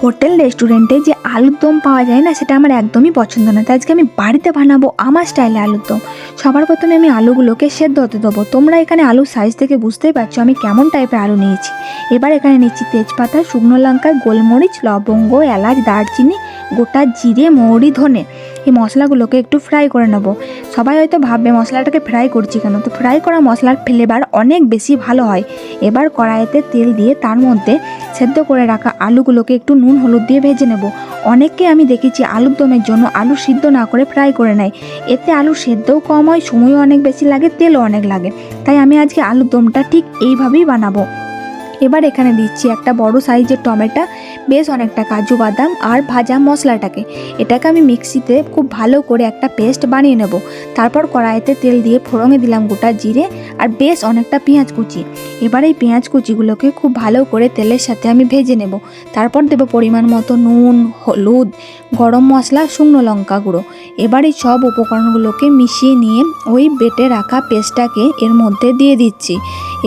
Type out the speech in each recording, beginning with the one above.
Hotel রেস্টুরেন্টে যে আলুর দম পাওয়া যায় না, সেটা আমার একদমই পছন্দ না। তাই আজকে আমি বাড়িতে বানাবো আমার স্টাইলে আলুর দম। সবার প্রথমে আমি আলুগুলোকে সেদ্ধ হতে দেবো। তোমরা এখানে আলুর সাইজ থেকে বুঝতেই পারছো আমি কেমন টাইপের আলু নিয়েছি। এবার এখানে নিচ্ছি তেজপাতা, শুকনো লঙ্কা, গোলমরিচ, লবঙ্গ, এলাচ, দারচিনি, গোটা জিরে, মৌরি, ধনে। এই মশলাগুলোকে একটু ফ্রাই করে নেবো। সবাই হয়তো ভাববে মশলাটাকে ফ্রাই করছি কেন, তো ফ্রাই করা মশলার ফ্লেভার অনেক বেশি ভালো হয়। এবার কড়াইতে তেল দিয়ে তার মধ্যে সেদ্ধ করে রাখা আলুগুলোকে একটু নুন হলুদ দিয়ে ভেজে নেব। অনেককে আমি দেখেছি আলুর দমের জন্য আলু সিদ্ধ না করে ফ্রাই করে নেয়। এতে আলু সেদ্ধও কম হয়, সময়ও অনেক বেশি লাগে, তেলও অনেক লাগে। তাই আমি আজকে আলুর দমটা ঠিক এইভাবেই বানাবো। এবার এখানে দিচ্ছি একটা বড় সাইজের টমেটো, বেশ অনেকটা কাজু বাদাম আর ভাজা মশলাটাকে। এটাকে আমি মিক্সিতে খুব ভালো করে একটা পেস্ট বানিয়ে নেব। তারপর কড়াইতে তেল দিয়ে ফোড়নে দিলাম গোটা জিরে আর বেশ অনেকটা পেঁয়াজ কুচি। এবার এই পেঁয়াজ কুচিগুলোকে খুব ভালো করে তেলের সাথে আমি ভেজে নেব। তারপর দেবো পরিমাণ মতো নুন, হলুদ, গরম মশলা, শুকনো লঙ্কা গুঁড়ো। এবার এই সব উপকরণগুলোকে মিশিয়ে নিয়ে ওই বেটে রাখা পেস্টটাকে এর মধ্যে দিয়ে দিচ্ছি।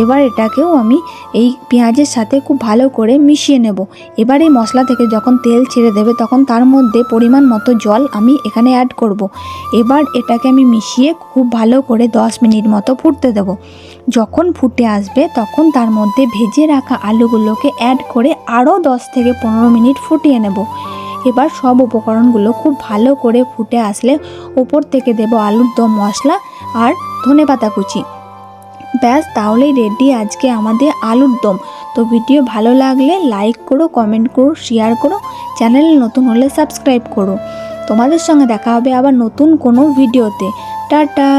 এবার এটাকেও আমি এই পেঁয়াজের সাথে খুব ভালো করে মিশিয়ে নেব। এবার এই মশলা থেকে যখন তেল ছেড়ে দেবে তখন তার মধ্যে পরিমাণ মতো জল আমি এখানে অ্যাড করব। এবার এটাকে আমি মিশিয়ে খুব ভালো করে 10 মিনিট মতো ফুটতে দেব। যখন ফুটে আসবে তখন তার মধ্যে ভেজে রাখা আলুগুলোকে অ্যাড করে আরও 10 থেকে 15 মিনিট ফুটিয়ে নেব। এবার সব উপকরণগুলো খুব ভালো করে ফুটে আসলে ওপর থেকে দেব আলুর দম মশলা আর ধনেপাতা কুচি। ব্যাস, তাহলেই রেডি আজকে আমাদের আলুর দম। তো ভিডিও ভালো লাগলে লাইক করো, কমেন্ট করো, শেয়ার করো, চ্যানেল নতুন হলে সাবস্ক্রাইব করো। তোমাদের সঙ্গে দেখা হবে আবার নতুন কোনো ভিডিওতে। টাটা।